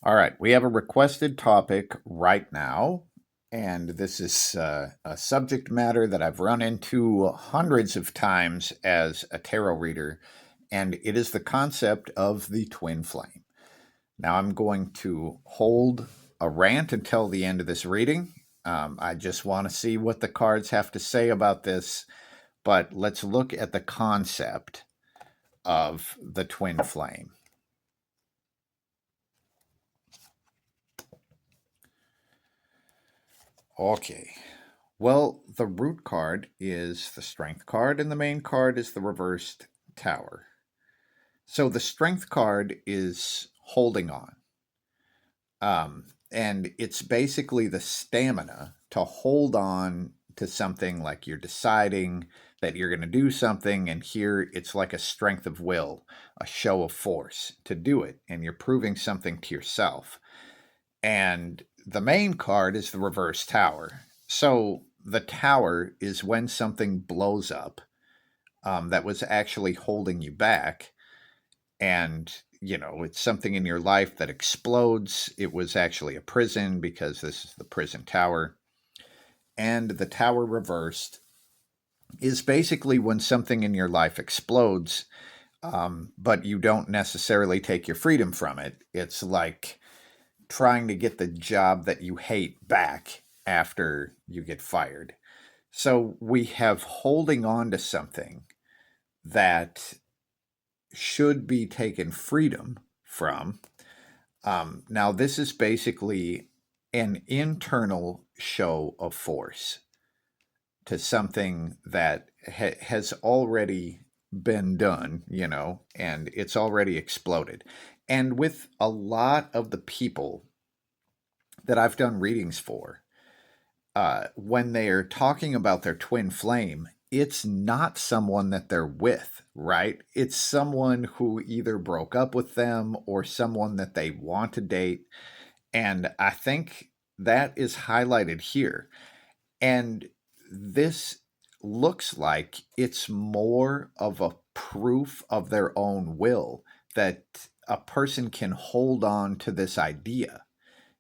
All right, we have a requested topic right now, and this is a subject matter that I've run into hundreds of times as a tarot reader, and it is the concept of the twin flame. Now, I'm going to hold a rant until the end of this reading. I just want to see what the cards have to say about this, but let's look at the concept of the twin flame. Okay. Well, the root card is the strength card, and the main card is the reversed tower. So the strength card is holding on. And it's basically the stamina to hold on to something, like you're deciding that you're going to do something, and here it's like a strength of will, a show of force to do it, and you're proving something to yourself. And the main card is the reverse tower. So the tower is when something blows up, that was actually holding you back. And, it's something in your life that explodes. It was actually a prison because this is the prison tower. And the tower reversed is basically when something in your life explodes, but you don't necessarily take your freedom from it. It's like trying to get the job that you hate back after you get fired. So we have holding on to something that should be taken freedom from. Now, this is basically an internal show of force to something that has already been done, and it's already exploded. And with a lot of the people that I've done readings for, when they're talking about their twin flame, it's not someone that they're with, right? It's someone who either broke up with them or someone that they want to date. And I think that is highlighted here. And this looks like it's more of a proof of their own will that a person can hold on to this idea,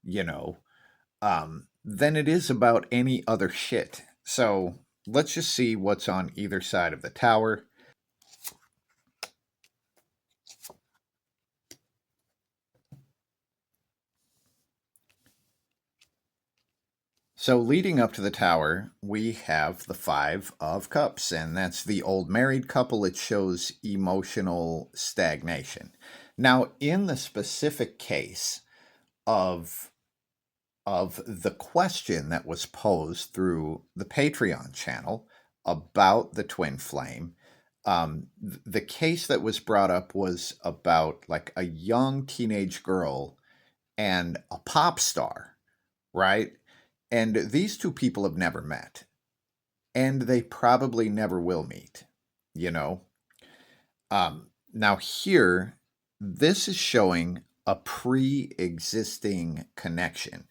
you know, than it is about any other shit. So let's just see what's on either side of the tower. So, leading up to the tower, we have the Five of Cups, and that's the old married couple. It shows emotional stagnation. Now, in the specific case of the question that was posed through the Patreon channel about the twin flame, the case that was brought up was about like a young teenage girl and a pop star, right? And these two people have never met, and they probably never will meet, you know? Now, here, this is showing a pre existing connection.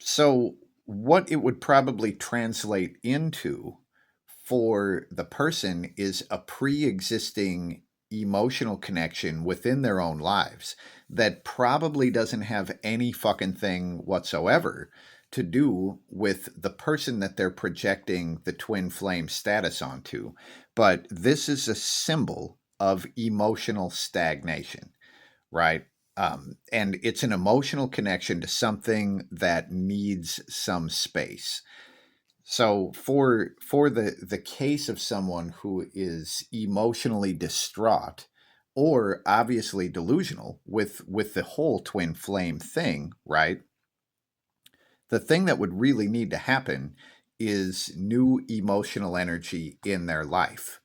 So, what it would probably translate into for the person is a pre existing emotional connection within their own lives that probably doesn't have any fucking thing whatsoever to do with the person that they're projecting the twin flame status onto. But this is a symbol of emotional stagnation, right? And it's an emotional connection to something that needs some space. So for the case of someone who is emotionally distraught or obviously delusional with the whole twin flame thing, right? The thing that would really need to happen is new emotional energy in their life.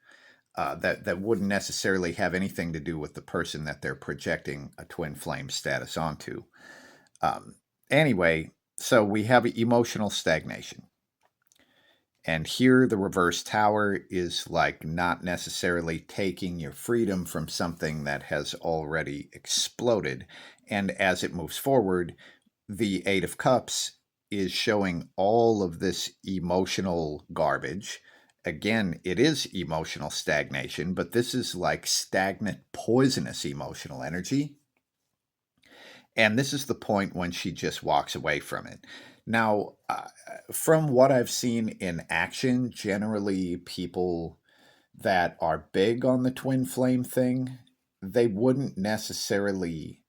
That wouldn't necessarily have anything to do with the person that they're projecting a twin flame status onto. Um, anyway, so we have emotional stagnation. And here, the reverse tower is like not necessarily taking your freedom from something that has already exploded. And as it moves forward, the Eight of Cups is showing all of this emotional garbage. Again, it is emotional stagnation, but this is like stagnant, poisonous emotional energy. And this is the point when she just walks away from it. Now, from what I've seen in action, generally people that are big on the twin flame thing, they wouldn't necessarily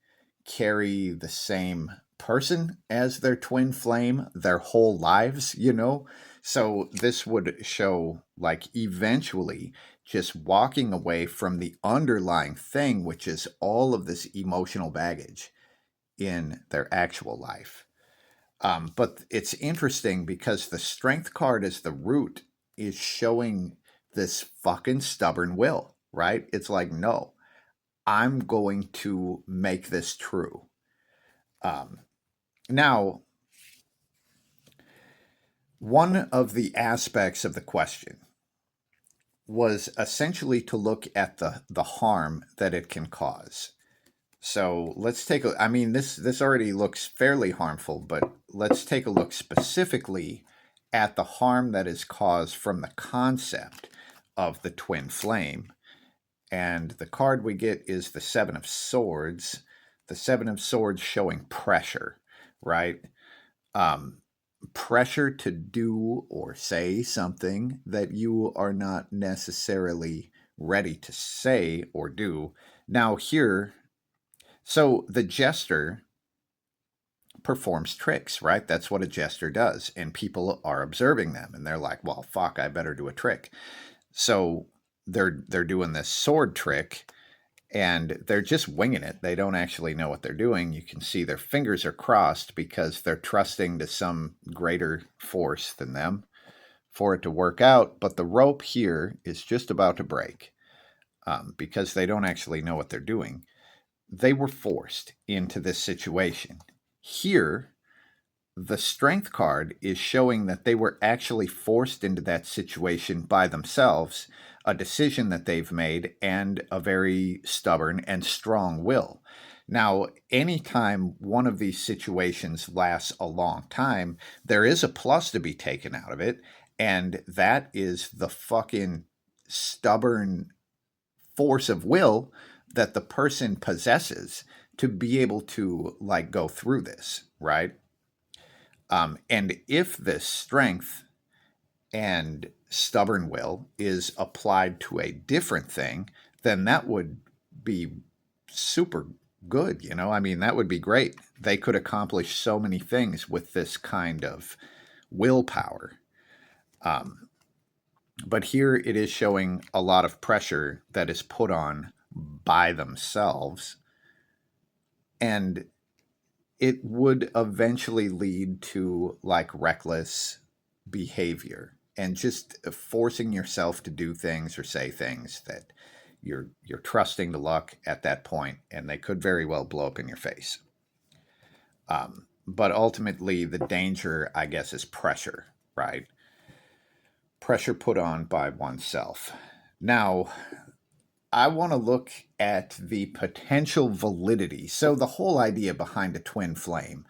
carry the same person as their twin flame their whole lives, you know? So this would show like eventually just walking away from the underlying thing, which is all of this emotional baggage in their actual life. But it's interesting because the strength card as the root is showing this fucking stubborn will, right? It's like, no, I'm going to make this true. Um, Now, one of the aspects of the question was essentially to look at the harm that it can cause. So let's take a, I mean, this already looks fairly harmful, but let's take a look specifically at the harm that is caused from the concept of the twin flame. And the card we get is the Seven of Swords. The Seven of Swords showing pressure, right? Um, Pressure to do or say something that you are not necessarily ready to say or do. Now, here, so the jester performs tricks, right? That's what a jester does. And people are observing them and they're like, well, fuck, I better do a trick. So they're doing this sword trick and they're just winging it. They don't actually know what they're doing. You can see their fingers are crossed because they're trusting to some greater force than them for it to work out. But the rope here is just about to break because they don't actually know what they're doing. They were forced into this situation. Here, the strength card is showing that they were actually forced into that situation by themselves, a decision that they've made, and a very stubborn and strong will. Now, anytime one of these situations lasts a long time, there is a plus to be taken out of it, and that is the fucking stubborn force of will that the person possesses to be able to like go through this, right? And if this strength and stubborn will is applied to a different thing, then that would be super good. You know, I mean, that would be great. They could accomplish so many things with this kind of willpower. Um, but here it is showing a lot of pressure that is put on by themselves. And it would eventually lead to like reckless behavior and just forcing yourself to do things or say things that you're trusting to luck at that point, and they could very well blow up in your face. But ultimately, the danger, I guess, is pressure, right? Pressure put on by oneself. Now, I want to look at the potential validity. So, the whole idea behind a twin flame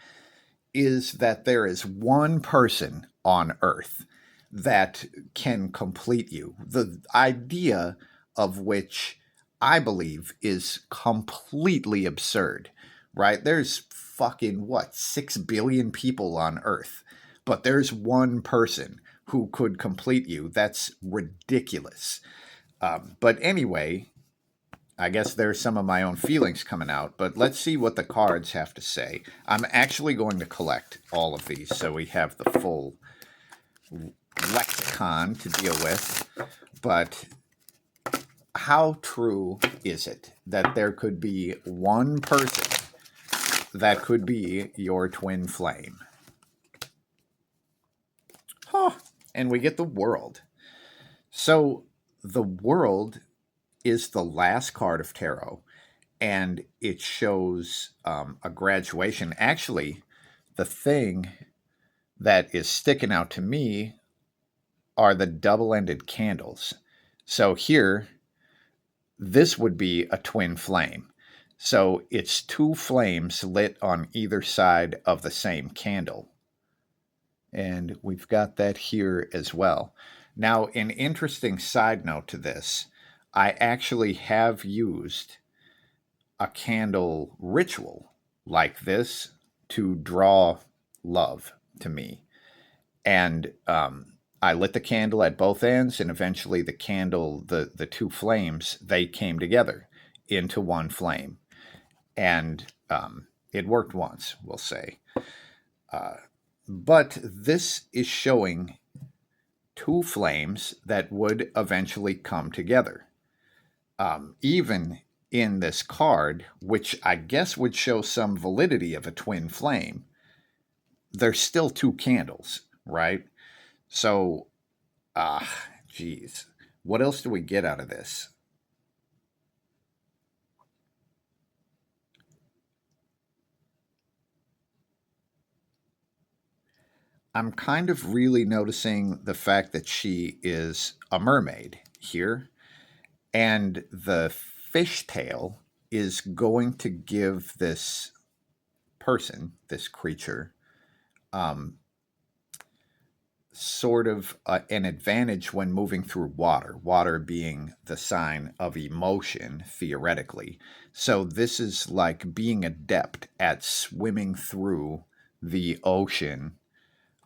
is that there is one person on earth that can complete you. The idea of which I believe is completely absurd, right? There's fucking what, 6 billion people on earth, but there's one person who could complete you. That's ridiculous. But anyway, I guess there's some of my own feelings coming out, but let's see what the cards have to say. I'm actually going to collect all of these so we have the full lexicon to deal with. But how true is it that there could be one person that could be your twin flame? Huh. And we get the world. So the world is the last card of tarot, and it shows a graduation. Actually, the thing that is sticking out to me are the double ended candles. So here, this would be a twin flame. So it's two flames lit on either side of the same candle. And we've got that here as well. Now, an interesting side note to this, I actually have used a candle ritual like this to draw love to me. And I lit the candle at both ends, and eventually the two flames, they came together into one flame. And it worked once, we'll say. Uh, but this is showing two flames that would eventually come together. Even in this card, which I guess would show some validity of a twin flame, there's still two candles, right? So, geez, what else do we get out of this? I'm kind of really noticing the fact that she is a mermaid here, and the fishtail is going to give this person, this creature, um, sort of an advantage when moving through water, water being the sign of emotion, theoretically. So, this is like being adept at swimming through the ocean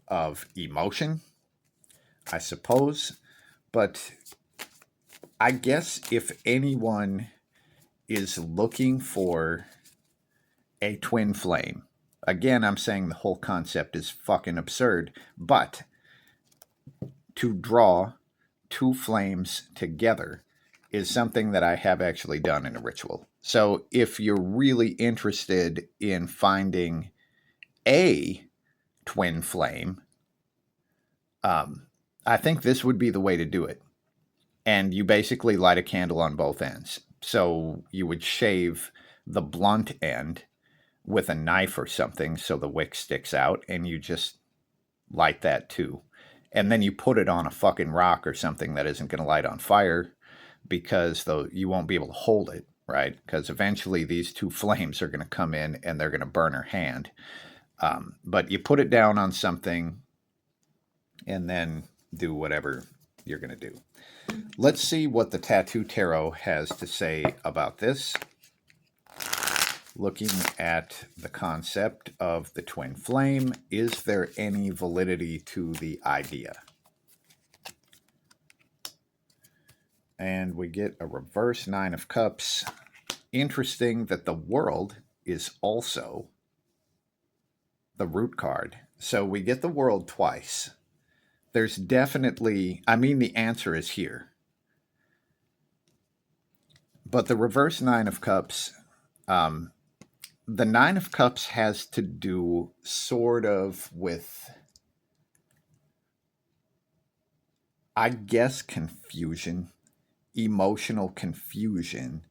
of emotion, I suppose. But I guess if anyone is looking for a twin flame, again, I'm saying the whole concept is fucking absurd, but to draw two flames together is something that I have actually done in a ritual. So if you're really interested in finding a twin flame, I think this would be the way to do it. And you basically light a candle on both ends. So you would shave the blunt end with a knife or something so the wick sticks out, and you just light that too. And then you put it on a fucking rock or something that isn't going to light on fire, because though you won't be able to hold it, right? Because eventually these two flames are going to come in and they're going to burn her hand. But you put it down on something and then do whatever you're going to do. Let's see what the Tattoo Tarot has to say about this. Looking at the concept of the twin flame, is there any validity to the idea? And we get a reverse Nine of Cups. Interesting that the World is also the root card. So we get the World twice. There's definitely, I mean, the answer is here. But the reverse Nine of Cups, the Nine of Cups has to do sort of with, I guess, confusion, emotional confusion,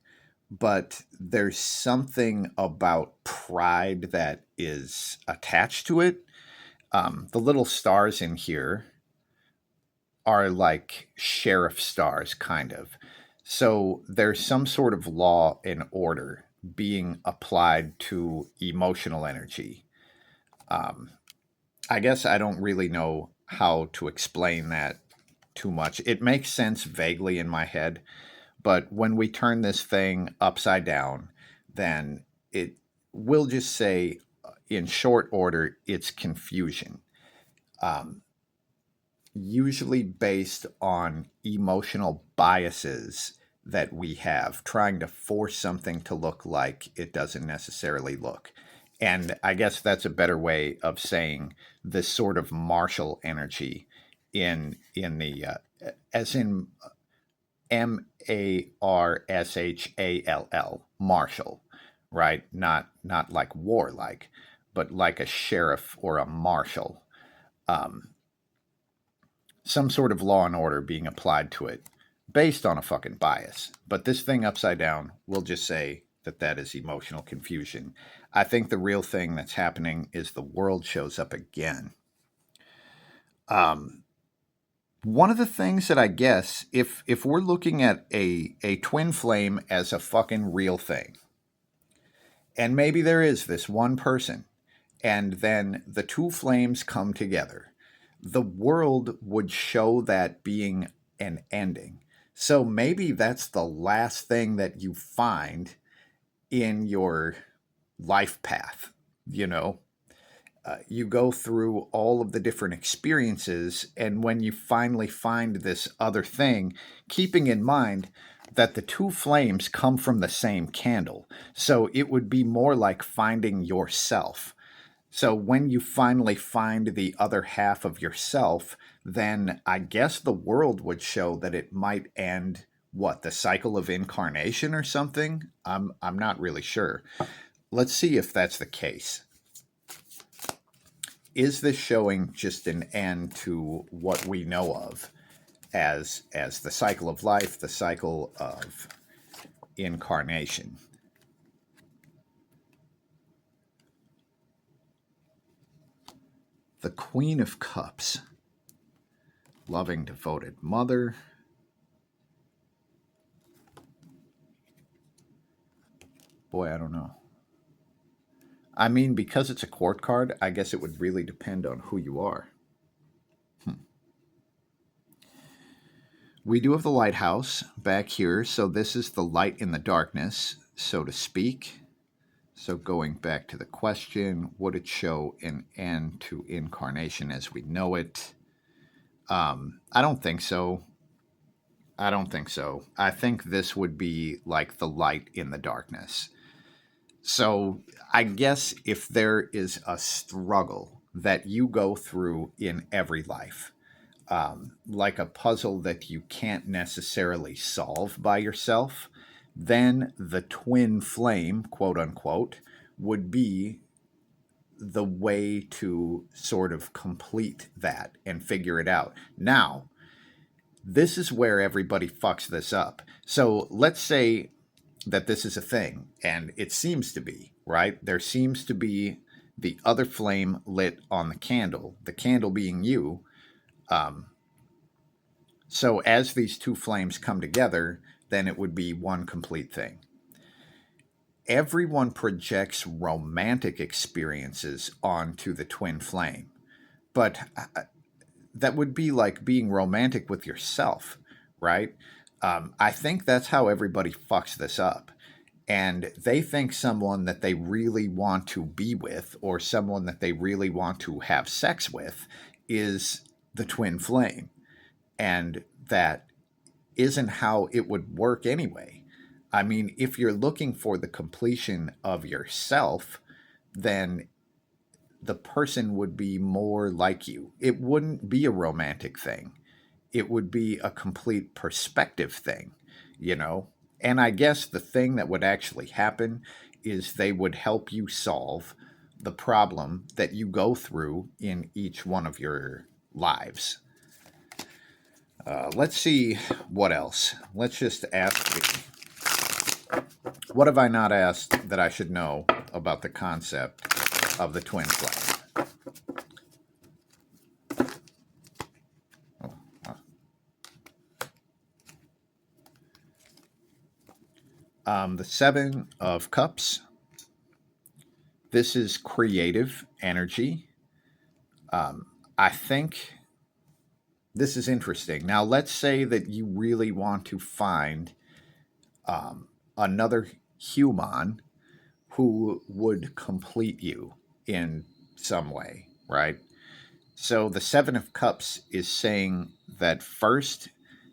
but there's something about pride that is attached to it. The little stars in here are like sheriff stars, kind of. So there's some sort of law and order being applied to emotional energy. Um, I guess I don't really know how to explain that too much. It makes sense vaguely in my head, but when we turn this thing upside down, then it will just say, in short order, it's confusion. Um, Usually based on emotional biases that we have, trying to force something to look like it doesn't necessarily look. And I guess that's a better way of saying this sort of martial energy in the as in Marshall, martial, right? Not like warlike, but like a sheriff or a marshal. Um, some sort of law and order being applied to it based on a fucking bias. But this thing upside down, we'll just say that that is emotional confusion. I think the real thing that's happening is the World shows up again. Um, One of the things that I guess, if we're looking at a twin flame as a fucking real thing, and maybe there is this one person, and then the two flames come together, the World would show that being an ending. So maybe that's the last thing that you find in your life path, you know. You go through all of the different experiences, and when you finally find this other thing, keeping in mind that the two flames come from the same candle, so it would be more like finding yourself. So when you finally find the other half of yourself, then I guess the world would show that it might end, what, the cycle of incarnation or something? I'm not really sure. Let's see if that's the case. Is this showing just an end to what we know of as the cycle of life, the cycle of incarnation? The Queen of Cups, loving, devoted mother. Boy, I don't know. I mean, because it's a court card, I guess it would really depend on who you are. We do have the lighthouse back here, so this is the light in the darkness, so to speak. So going back to the question, would it show an end to incarnation as we know it? I don't think so. I don't think so. I think this would be like the light in the darkness. So I guess if there is a struggle that you go through in every life, like a puzzle that you can't necessarily solve by yourself, then the twin flame, quote unquote, would be the way to sort of complete that and figure it out. Now, this is where everybody fucks this up. So let's say that this is a thing, and it seems to be, right? There seems to be the other flame lit on the candle being you. So as these two flames come together, then it would be one complete thing. Everyone projects romantic experiences onto the twin flame, but that would be like being romantic with yourself, right? I think that's how everybody fucks this up. And they think someone that they really want to be with or someone that they really want to have sex with is the twin flame. And that isn't how it would work anyway. I mean, if you're looking for the completion of yourself, then the person would be more like you. It wouldn't be a romantic thing. It would be a complete perspective thing, you know? And I guess the thing that would actually happen is they would help you solve the problem that you go through in each one of your lives. Let's see what else. Let's just ask, what have I not asked that I should know about the concept of the twin flame? The Seven of Cups. This is creative energy. I think this is interesting. Now, let's say that you really want to find another human who would complete you in some way, right? So the Seven of Cups is saying that first,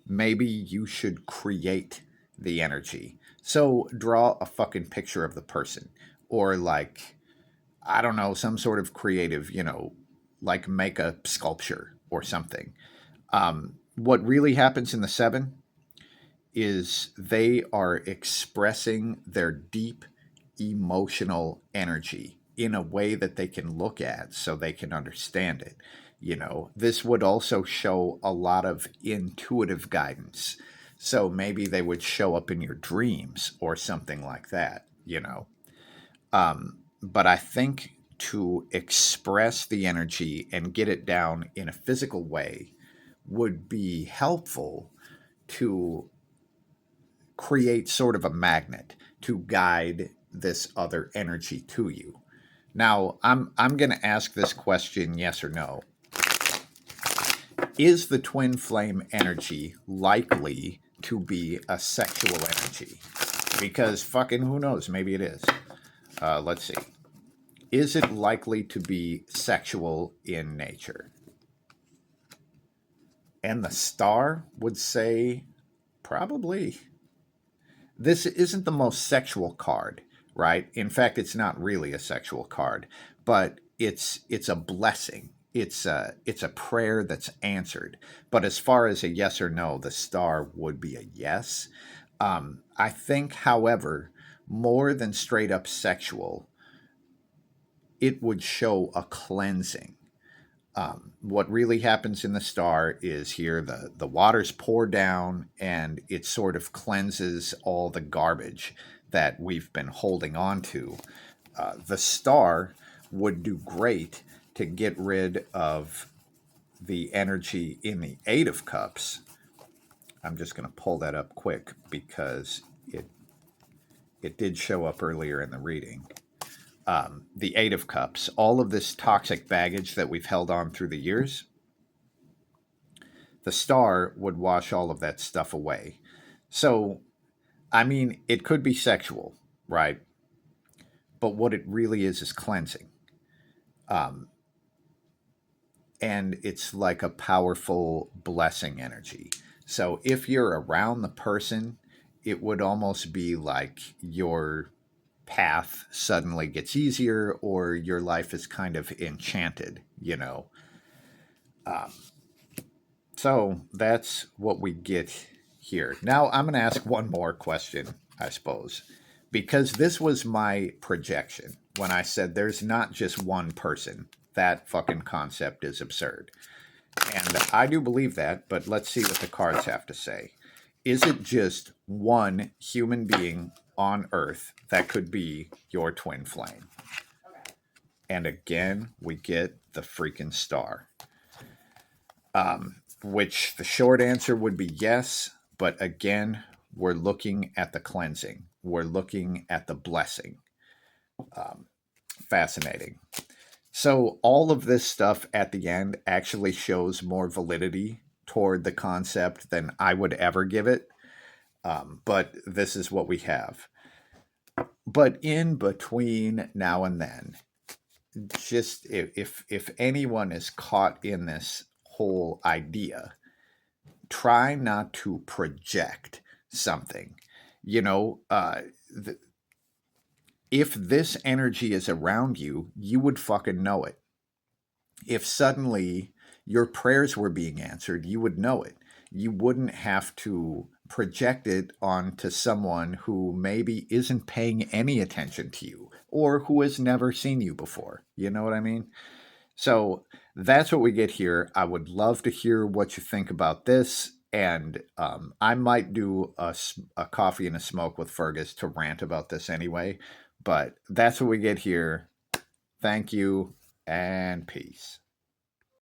maybe you should create the energy. So draw a fucking picture of the person, or like, I don't know, some sort of creative, like make a sculpture or something. What really happens in the seven is they are expressing their deep emotional energy in a way that they can look at so they can understand it. This would also show a lot of intuitive guidance. So maybe they would show up in your dreams or something like that. But I think to express the energy and get it down in a physical way would be helpful to create sort of a magnet to guide this other energy to you. Now, I'm going to ask this question, yes or no. Is the twin flame energy likely to be a sexual energy? Because fucking who knows, maybe it is. Let's see. Is it likely to be sexual in nature? And the star would say probably. This isn't the most sexual card, right? In fact, it's not really a sexual card, but it's a blessing. It's a prayer that's answered. But as far as a yes or no, the star would be a yes. I think, however, more than straight up sexual, it would show a cleansing. What really happens in the star is here the waters pour down and it sort of cleanses all the garbage that we've been holding on to. The star would do great to get rid of the energy in the Eight of Cups. I'm just going to pull that up quick because it did show up earlier in the reading. The Eight of Cups, all of this toxic baggage that we've held on through the years, the star would wash all of that stuff away. So, I mean, it could be sexual, right? But what it really is cleansing. Um, and it's like a powerful blessing energy. So, if you're around the person, it would almost be like your path suddenly gets easier or your life is kind of enchanted, you know. Um, so that's what we get here. Now I'm going to ask one more question, I suppose, because this was my projection when I said there's not just one person. That fucking concept is absurd. And I do believe that, but let's see what the cards have to say. Is it just one human being on Earth that could be your twin flame? And again, we get the freaking star. Which the short answer would be yes, but again, we're looking at the cleansing. We're looking at the blessing. Fascinating. So, all of this stuff at the end actually shows more validity toward the concept than I would ever give it. But this is what we have. But in between now and then, just if anyone is caught in this whole idea, try not to project something. You know, if this energy is around you, you would fucking know it. If suddenly your prayers were being answered, you would know it. You wouldn't have to project it onto someone who maybe isn't paying any attention to you or who has never seen you before. You know what I mean? So that's what we get here. I would love to hear what you think about this. And I might do a coffee and a smoke with Fergus to rant about this anyway. But that's what we get here. Thank you and peace.